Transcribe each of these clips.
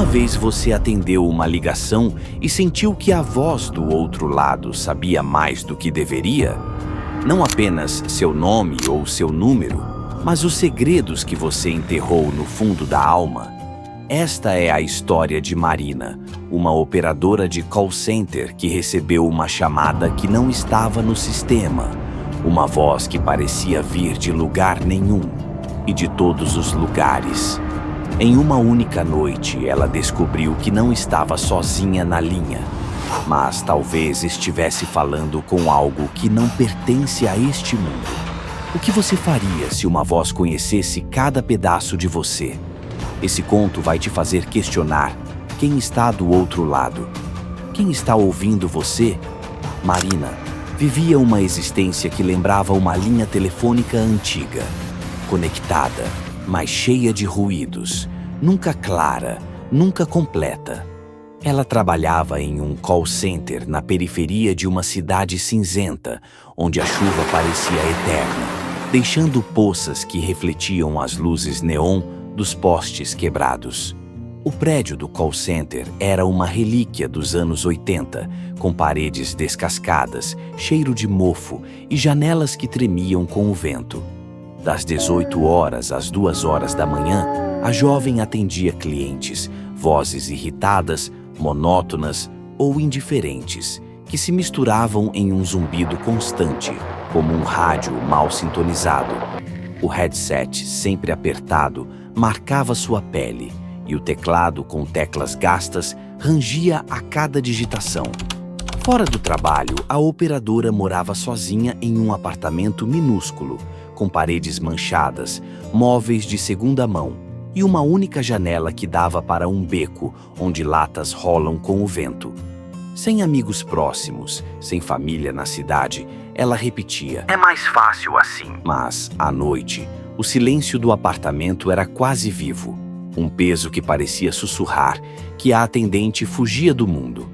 vez você atendeu uma ligação e sentiu que a voz do outro lado sabia mais do que deveria? Não apenas seu nome ou seu número, mas os segredos que você enterrou no fundo da alma? Esta é a história de Marina, uma operadora de call center que recebeu uma chamada que não estava no sistema. Uma voz que parecia vir de lugar nenhum e de todos os lugares. Em uma única noite, ela descobriu que não estava sozinha na linha, mas talvez estivesse falando com algo que não pertence a este mundo. O que você faria se uma voz conhecesse cada pedaço de você? Esse conto vai te fazer questionar quem está do outro lado. Quem está ouvindo você? Marina vivia uma existência que lembrava uma linha telefônica antiga, conectada, mas cheia de ruídos, nunca clara, nunca completa. Ela trabalhava em um call center na periferia de uma cidade cinzenta, onde a chuva parecia eterna, deixando poças que refletiam as luzes neon dos postes quebrados. O prédio do call center era uma relíquia dos anos 80, com paredes descascadas, cheiro de mofo e janelas que tremiam com o vento. Das 18 horas às 2 horas da manhã, a jovem atendia clientes, vozes irritadas, monótonas ou indiferentes, que se misturavam em um zumbido constante, como um rádio mal sintonizado. O headset, sempre apertado, marcava sua pele, e o teclado com teclas gastas rangia a cada digitação. Fora do trabalho, a operadora morava sozinha em um apartamento minúsculo, com paredes manchadas, móveis de segunda mão e uma única janela que dava para um beco onde latas rolam com o vento. Sem amigos próximos, sem família na cidade, ela repetia: "É mais fácil assim." Mas, à noite, o silêncio do apartamento era quase vivo. Um peso que parecia sussurrar que a atendente fugia do mundo.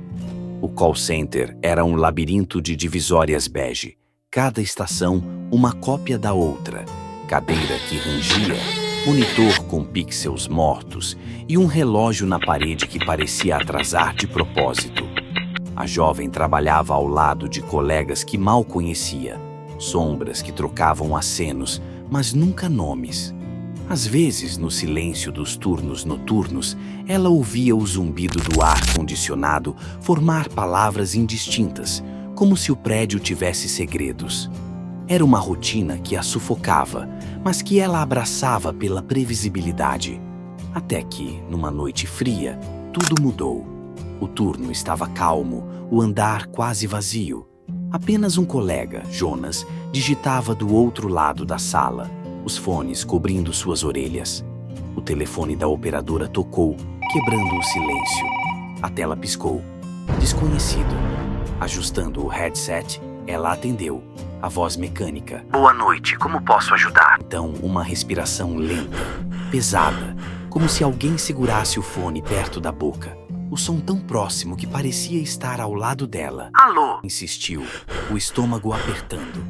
O call center era um labirinto de divisórias bege, cada estação uma cópia da outra, cadeira que rangia, monitor com pixels mortos e um relógio na parede que parecia atrasar de propósito. A jovem trabalhava ao lado de colegas que mal conhecia, sombras que trocavam acenos, mas nunca nomes. Às vezes, no silêncio dos turnos noturnos, ela ouvia o zumbido do ar-condicionado formar palavras indistintas, como se o prédio tivesse segredos. Era uma rotina que a sufocava, mas que ela abraçava pela previsibilidade. Até que, numa noite fria, tudo mudou. O turno estava calmo, o andar quase vazio. Apenas um colega, Jonas, digitava do outro lado da sala, os fones cobrindo suas orelhas. O telefone da operadora tocou, quebrando o silêncio. A tela piscou. Desconhecido. Ajustando o headset, ela atendeu. A voz mecânica: "Boa noite, como posso ajudar?" Então, uma respiração lenta, pesada, como se alguém segurasse o fone perto da boca. O som tão próximo que parecia estar ao lado dela. "Alô?" insistiu, o estômago apertando.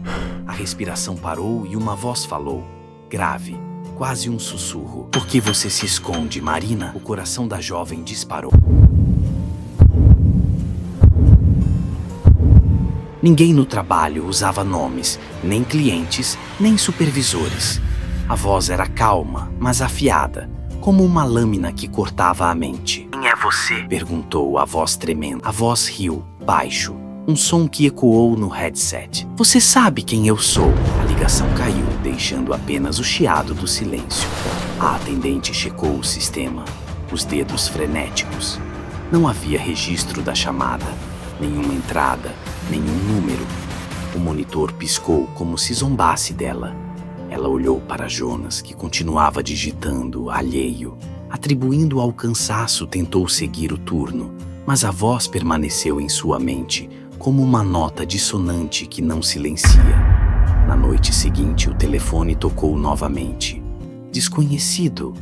A respiração parou e uma voz falou, grave, quase um sussurro: "Por que você se esconde, Marina?" O coração da jovem disparou. Ninguém no trabalho usava nomes, nem clientes, nem supervisores. A voz era calma, mas afiada, como uma lâmina que cortava a mente. "Quem é você?" perguntou a voz tremendo. A voz riu, baixo, um som que ecoou no headset. "Você sabe quem eu sou." A ligação caiu, deixando apenas o chiado do silêncio. A atendente checou o sistema, os dedos frenéticos. Não havia registro da chamada, nenhuma entrada, nenhum número. O monitor piscou como se zombasse dela. Ela olhou para Jonas, que continuava digitando, alheio. Atribuindo ao cansaço, tentou seguir o turno, mas a voz permaneceu em sua mente, como uma nota dissonante que não silencia. Na noite seguinte, o telefone tocou novamente. Desconhecido.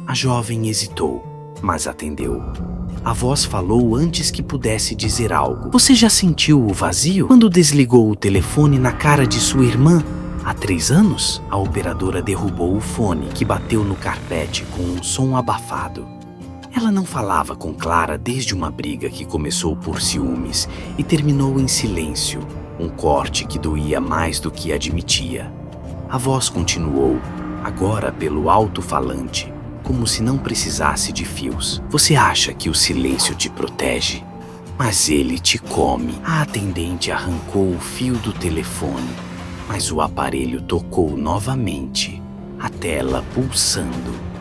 A jovem hesitou, mas atendeu. A voz falou antes que pudesse dizer algo. "Você já sentiu o vazio quando desligou o telefone na cara de sua irmã? Há 3 anos?" A operadora derrubou o fone, que bateu no carpete com um som abafado. Ela não falava com Clara desde uma briga que começou por ciúmes e terminou em silêncio, um corte que doía mais do que admitia. A voz continuou, agora pelo alto-falante, como se não precisasse de fios. Você acha que o silêncio te protege? Mas ele te come. A atendente arrancou o fio do telefone, mas o aparelho tocou novamente, a tela pulsando.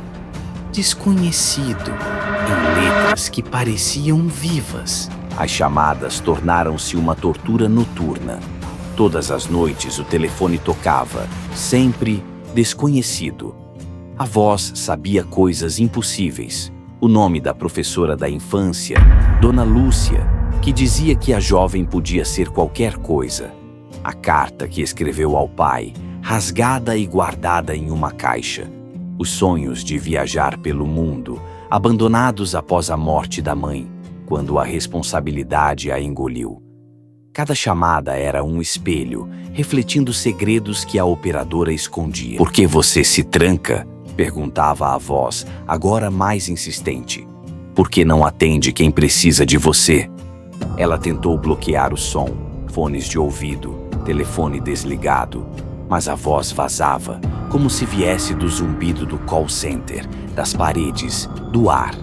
Desconhecido, em letras que pareciam vivas. As chamadas tornaram-se uma tortura noturna. Todas as noites o telefone tocava, sempre desconhecido. A voz sabia coisas impossíveis. O nome da professora da infância, Dona Lúcia, que dizia que a jovem podia ser qualquer coisa. A carta que escreveu ao pai, rasgada e guardada em uma caixa. Os sonhos de viajar pelo mundo, abandonados após a morte da mãe, quando a responsabilidade a engoliu. Cada chamada era um espelho, refletindo segredos que a operadora escondia. "Por que você se tranca?", perguntava a voz, agora mais insistente. "Por que não atende quem precisa de você?" Ela tentou bloquear o som, fones de ouvido, telefone desligado, mas a voz vazava, como se viesse do zumbido do call center, das paredes, do ar.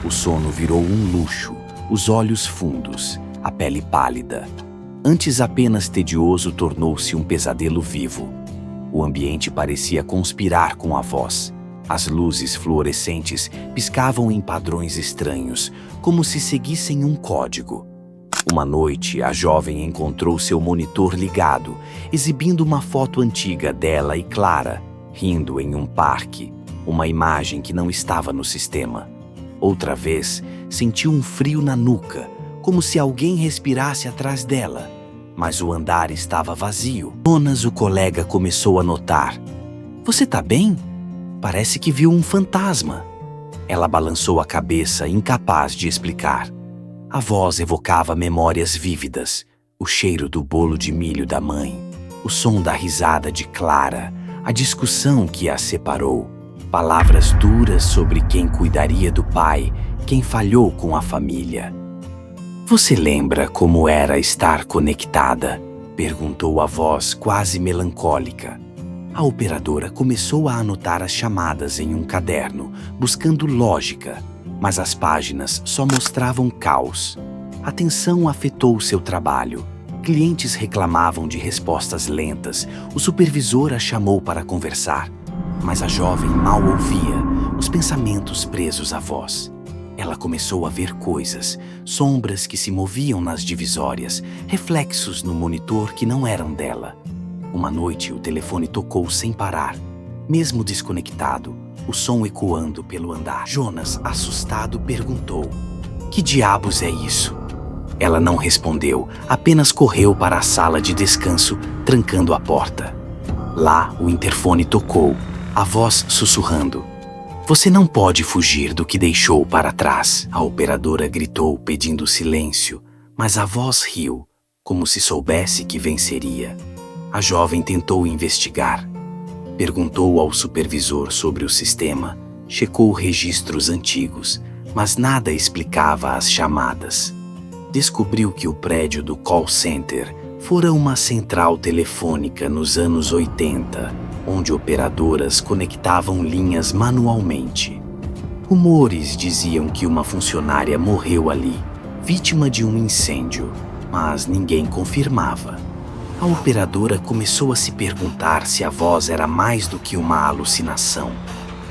O sono virou um luxo, os olhos fundos, a pele pálida. Antes apenas tedioso, tornou-se um pesadelo vivo. O ambiente parecia conspirar com a voz. As luzes fluorescentes piscavam em padrões estranhos, como se seguissem um código. Uma noite, a jovem encontrou seu monitor ligado, exibindo uma foto antiga dela e Clara, rindo em um parque, uma imagem que não estava no sistema. Outra vez, sentiu um frio na nuca, como se alguém respirasse atrás dela, mas o andar estava vazio. Apenas o colega começou a notar. "Você tá bem? Parece que viu um fantasma." Ela balançou a cabeça, incapaz de explicar. A voz evocava memórias vívidas, o cheiro do bolo de milho da mãe, o som da risada de Clara, a discussão que a separou, palavras duras sobre quem cuidaria do pai, quem falhou com a família. "Você lembra como era estar conectada?", perguntou a voz quase melancólica. A operadora começou a anotar as chamadas em um caderno, buscando lógica, mas as páginas só mostravam caos. A tensão afetou seu trabalho. Clientes reclamavam de respostas lentas. O supervisor a chamou para conversar, mas a jovem mal ouvia, os pensamentos presos à voz. Ela começou a ver coisas, sombras que se moviam nas divisórias, reflexos no monitor que não eram dela. Uma noite o telefone tocou sem parar, mesmo desconectado, o som ecoando pelo andar. Jonas, assustado, perguntou: "Que diabos é isso?" Ela não respondeu, apenas correu para a sala de descanso, trancando a porta. Lá, o interfone tocou, a voz sussurrando: "Você não pode fugir do que deixou para trás." A operadora gritou, pedindo silêncio, mas a voz riu, como se soubesse que venceria. A jovem tentou investigar. Perguntou ao supervisor sobre o sistema, checou registros antigos, mas nada explicava as chamadas. Descobriu que o prédio do call center fora uma central telefônica nos anos 80, onde operadoras conectavam linhas manualmente. Rumores diziam que uma funcionária morreu ali, vítima de um incêndio, mas ninguém confirmava. A operadora começou a se perguntar se a voz era mais do que uma alucinação,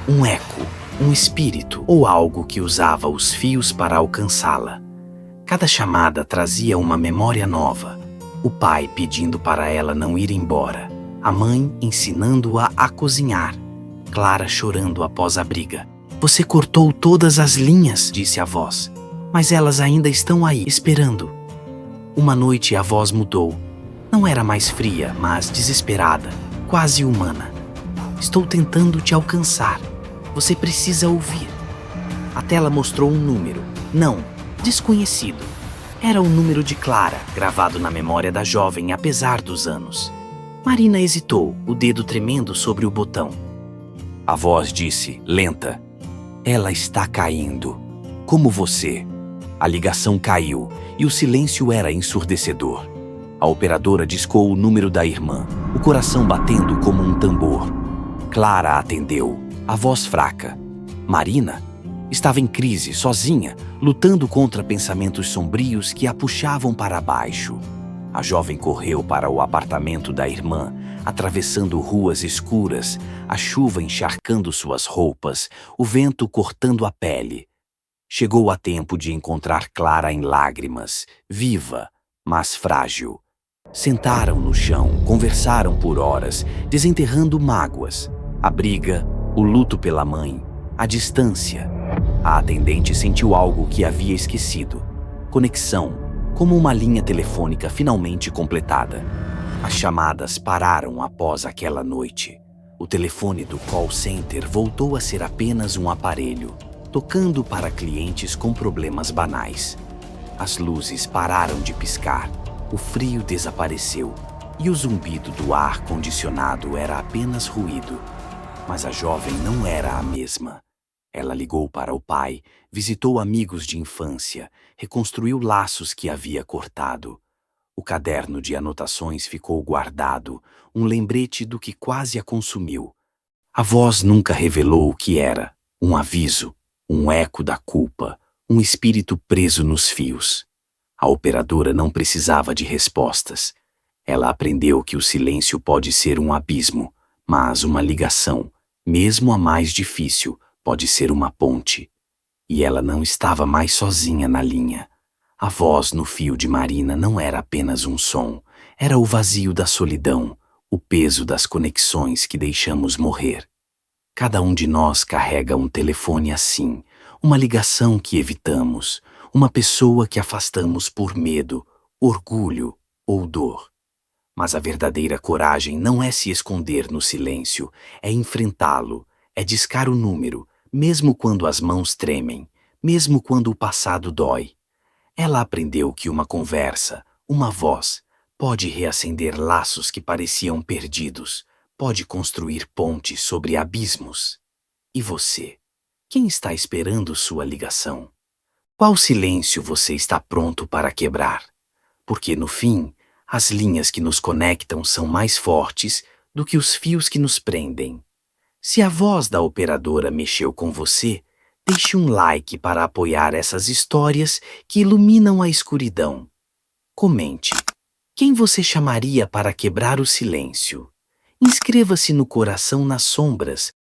um eco, um espírito ou algo que usava os fios para alcançá-la. Cada chamada trazia uma memória nova. O pai pedindo para ela não ir embora, a mãe ensinando-a a cozinhar, Clara chorando após a briga. "Você cortou todas as linhas", disse a voz, "mas elas ainda estão aí, esperando." Uma noite a voz mudou. Não era mais fria, mas desesperada, quase humana. "Estou tentando te alcançar. Você precisa ouvir." A tela mostrou um número. Não, desconhecido. Era o número de Clara, gravado na memória da jovem apesar dos anos. Marina hesitou, o dedo tremendo sobre o botão. A voz disse, lenta: "Ela está caindo." como você. A ligação caiu e o silêncio era ensurdecedor. A operadora discou o número da irmã, o coração batendo como um tambor. Clara atendeu, a voz fraca. Marina estava em crise, sozinha, lutando contra pensamentos sombrios que a puxavam para baixo. A jovem correu para o apartamento da irmã, atravessando ruas escuras, a chuva encharcando suas roupas, o vento cortando a pele. Chegou a tempo de encontrar Clara em lágrimas, viva, mas frágil. Sentaram no chão, conversaram por horas, desenterrando mágoas. A briga, o luto pela mãe, a distância. A atendente sentiu algo que havia esquecido. Conexão, como uma linha telefônica finalmente completada. As chamadas pararam após aquela noite. O telefone do call center voltou a ser apenas um aparelho, tocando para clientes com problemas banais. As luzes pararam de piscar. O frio desapareceu e o zumbido do ar-condicionado era apenas ruído. Mas a jovem não era a mesma. Ela ligou para o pai, visitou amigos de infância, reconstruiu laços que havia cortado. O caderno de anotações ficou guardado, um lembrete do que quase a consumiu. A voz nunca revelou o que era, um aviso, um eco da culpa, um espírito preso nos fios. A operadora não precisava de respostas. Ela aprendeu que o silêncio pode ser um abismo, mas uma ligação, mesmo a mais difícil, pode ser uma ponte. E ela não estava mais sozinha na linha. A voz no fio de Marina não era apenas um som, era o vazio da solidão, o peso das conexões que deixamos morrer. Cada um de nós carrega um telefone assim, uma ligação que evitamos, uma pessoa que afastamos por medo, orgulho ou dor. Mas a verdadeira coragem não é se esconder no silêncio, é enfrentá-lo, é discar o número, mesmo quando as mãos tremem, mesmo quando o passado dói. Ela aprendeu que uma conversa, uma voz, pode reacender laços que pareciam perdidos, pode construir pontes sobre abismos. E você? Quem está esperando sua ligação? Qual silêncio você está pronto para quebrar? Porque, no fim, as linhas que nos conectam são mais fortes do que os fios que nos prendem. Se a voz da operadora mexeu com você, deixe um like para apoiar essas histórias que iluminam a escuridão. Comente. Quem você chamaria para quebrar o silêncio? Inscreva-se no Coração nas Sombras